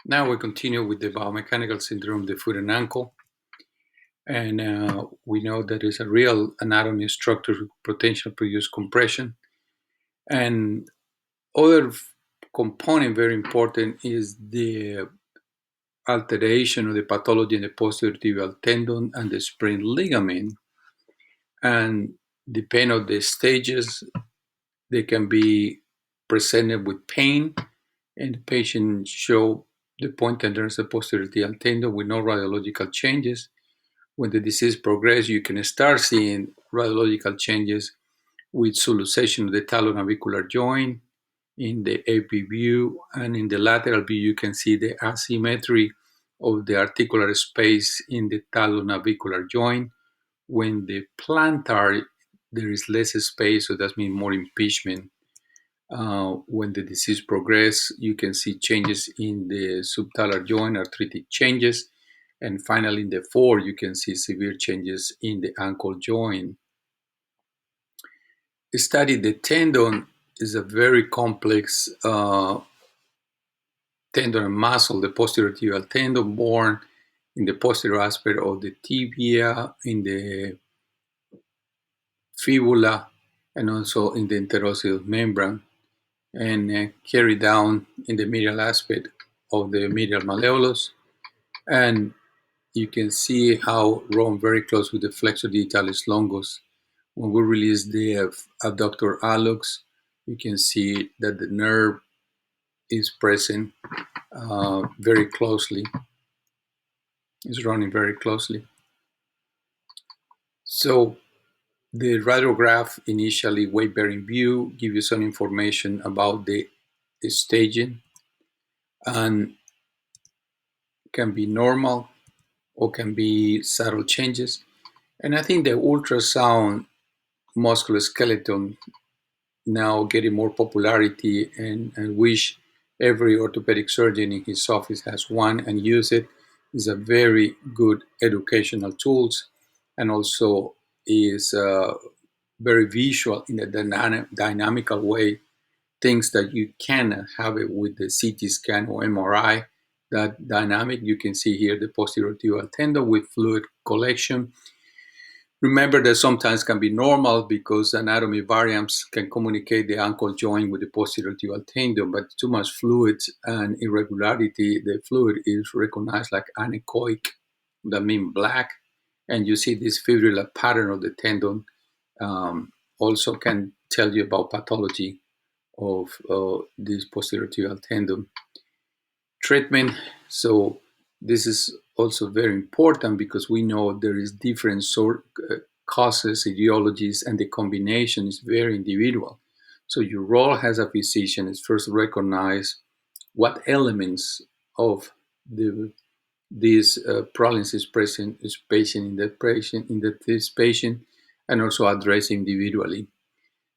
Now we continue with the biomechanical syndrome of the foot and ankle. And we know that it's a real anatomy structure with potential produce compression. And other component very important is the alteration of the pathology in the posterior tibial tendon and the sprained ligament. And depending on the stages, they can be presented with pain, and the patient show the point tenderness of the posterior tibial tendon with no radiological changes. When the disease progresses, you can start seeing radiological changes with subluxation of the talonavicular joint in the AP view, and in the lateral view, you can see the asymmetry of the articular space in the talonavicular joint. When the plantar, there is less space, so that means more impingement. When the disease progresses, you can see changes in the subtalar joint, arthritic changes, and finally in the 4, you can see severe changes in the ankle joint. Study the tendon is a very complex tendon and muscle, the posterior tibial tendon, born in the posterior aspect of the tibia, in the fibula, and also in the interosseous membrane, and carried down in the medial aspect of the medial malleolus. And you can see how run very close with the flexor digitalis longus. When we release the abductor hallux, you can see that the nerve is present very closely. It's running very closely. So the radiograph initially weight-bearing view gives you some information about the staging, and can be normal or can be subtle changes. And I think the ultrasound musculoskeleton now getting more popularity, and wish every orthopedic surgeon in his office has one and use it. Is a very good educational tools, and also is very visual in a dynamical way, things that you cannot have it with the CT scan or MRI. That dynamic, you can see here the posterior tibial tendon with fluid collection. Remember that sometimes can be normal because anatomy variants can communicate the ankle joint with the posterior tibial tendon, but too much fluid and irregularity, the fluid is recognized like anechoic, that means black, and you see this fibrillar pattern of the tendon also can tell you about pathology of this posterior tibial tendon. Treatment. So this is also very important because we know there is different causes, etiologies, and the combination is very individual. So your role as a physician is first recognize what elements of these problems is present is patient in this patient, and also address individually.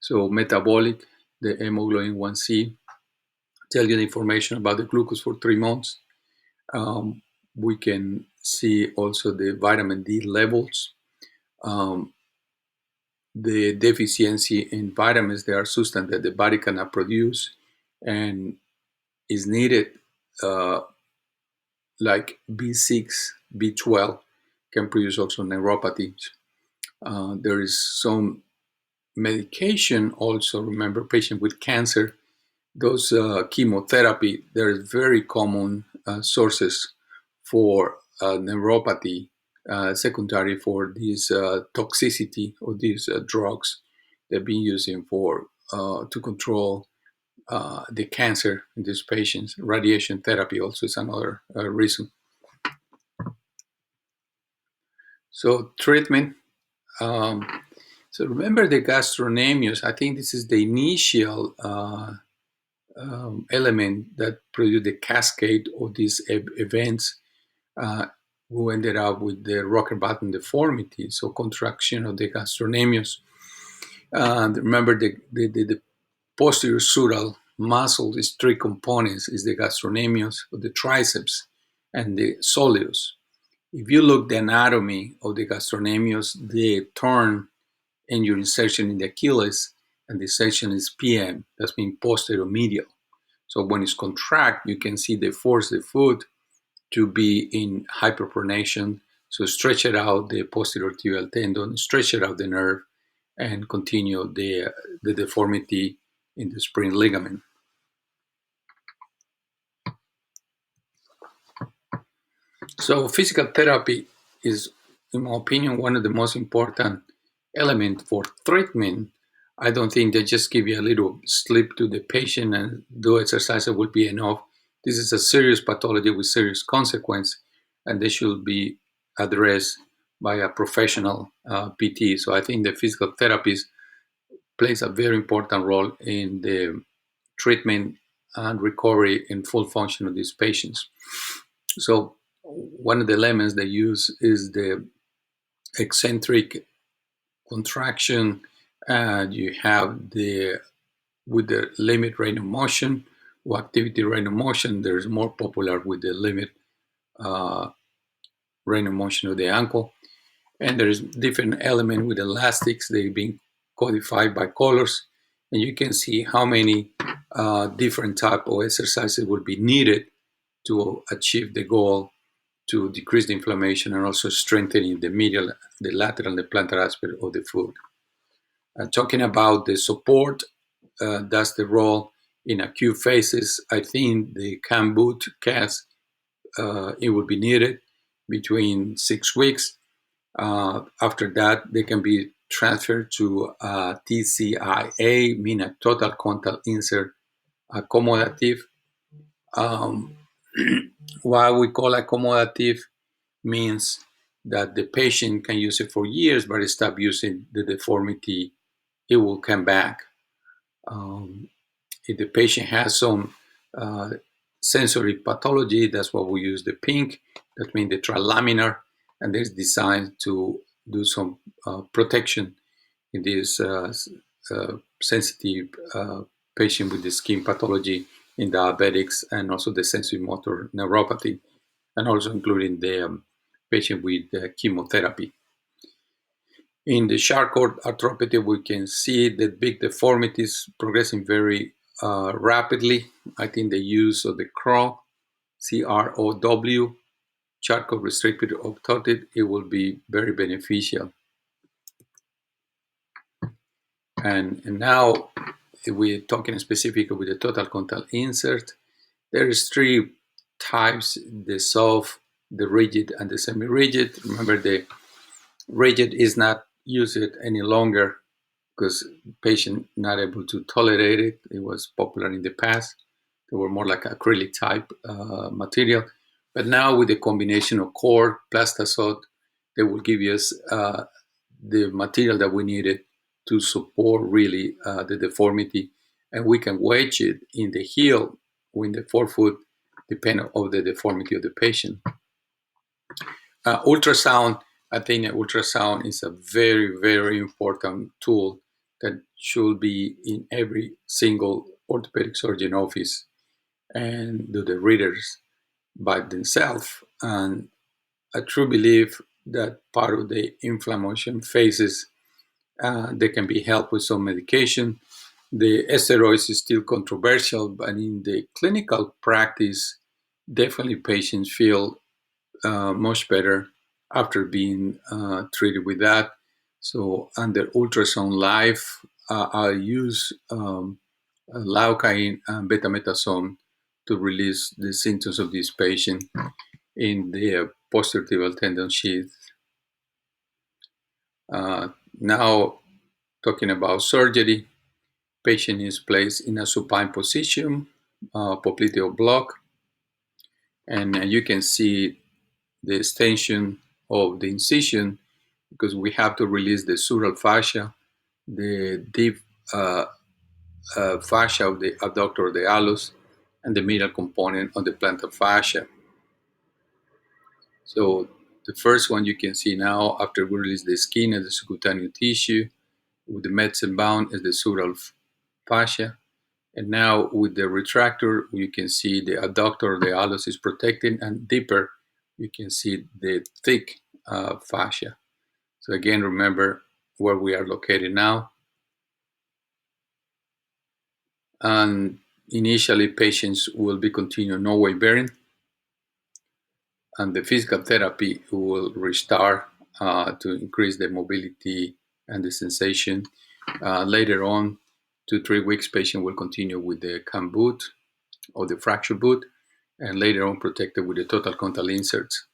So metabolic, the hemoglobin 1C, tell you the information about the glucose for 3 months. We can see also the vitamin D levels, the deficiency in vitamins. There are substances that the body cannot produce and is needed, like B6, B12, can produce also neuropathies. There is some medication also. Remember, patient with cancer, those chemotherapy, there is very common sources for neuropathy, secondary for this toxicity of these drugs they've been using for to control the cancer in these patients. Radiation therapy also is another reason. So treatment. So remember the gastrocnemius. I think this is the initial element that produced the cascade of these events, who ended up with the rocker bottom deformity, so contraction of the gastrocnemius. And remember the posterior sural muscle is 3 components: is the gastrocnemius, or the triceps, and the soleus. If you look the anatomy of the gastrocnemius, they turn in your insertion in the Achilles, and the section is PM, that's mean posterior medial. So when it's contract, you can see they force the foot to be in hyperpronation. So stretch it out the posterior tibial tendon, stretch it out the nerve, and continue the deformity in the spring ligament. So physical therapy is, in my opinion, one of the most important elements for treatment. I don't think they just give you a little slip to the patient and do exercise would be enough. This is a serious pathology with serious consequence, and they should be addressed by a professional PT. So I think the physical therapist plays a very important role in the treatment and recovery and full function of these patients. So one of the elements they use is the eccentric contraction, and you have the with the limit range of motion or activity range of motion. There's more popular with the limit uh, range of motion of the ankle, and there's different element with elastics. They've been codified by colors, and you can see how many different type of exercises will be needed to achieve the goal to decrease the inflammation and also strengthening the medial, the lateral, and the plantar aspect of the foot. Talking about the support, that's the role in acute phases. I think the cam boot cast, it would be needed between 6 weeks. After that, they can be transferred to TCIA, meaning a total contact insert accommodative. Um, why we call accommodative means that the patient can use it for years, but stop using the deformity, it will come back. If the patient has some uh, sensory pathology, that's why we use the pink. That means the trilaminar, and it's designed to do some protection in this sensitive patient with the skin pathology in diabetics and also the sensory motor neuropathy, and also including the patient with chemotherapy. In the Charcot arthropathy, we can see that big deformities progressing very rapidly. I think the use of the CROW, CROW, Charcot restricted orthotic, it will be very beneficial. And now we're talking specifically with the total contact insert. There is three types: the soft, the rigid, and the semi-rigid. Remember, the rigid is not used any longer because patient not able to tolerate it. It was popular in the past. They were more like acrylic type material. But now with the combination of cord, plastasot, they will give us the material that we needed to support really the deformity. And we can wedge it in the heel or in the forefoot, depending on the deformity of the patient. Ultrasound, I think ultrasound is a very, very important tool that should be in every single orthopedic surgeon office and do the readers by themselves. And I truly believe that part of the inflammation phases, they can be helped with some medication. The steroids is still controversial, but in the clinical practice, definitely patients feel much better after being treated with that. So under ultrasound live, I use lidocaine and betamethasone to release the symptoms of this patient in the posterior tibial tendon sheath. Now, talking about surgery, patient is placed in a supine position, popliteal block, and you can see the extension of the incision because we have to release the sural fascia, the deep fascia of the adductor of the allus, and the medial component of the plantar fascia. So the first one you can see now after we release the skin and the subcutaneous tissue with the medicine bound is the sural fascia. And now with the retractor, you can see the adductor of the allus is protected, and deeper, you can see the thick fascia. So again, remember where we are located now. And Initially, patients will be continuing no weight bearing, and the physical therapy will restart to increase the mobility and the sensation. Later on, 2-3 weeks, patient will continue with the cam boot or the fracture boot, and later on protected with the total contact inserts.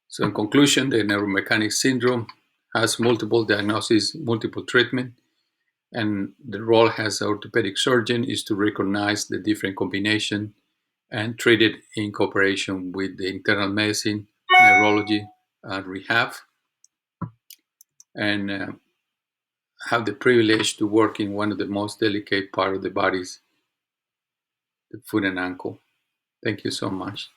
So in conclusion, the neuromechanic syndrome has multiple diagnoses, multiple treatment, and the role as an orthopedic surgeon is to recognize the different combination and treat it in cooperation with the internal medicine, neurology, and rehab, and have the privilege to work in one of the most delicate part of the bodies, the foot and ankle. Thank you so much.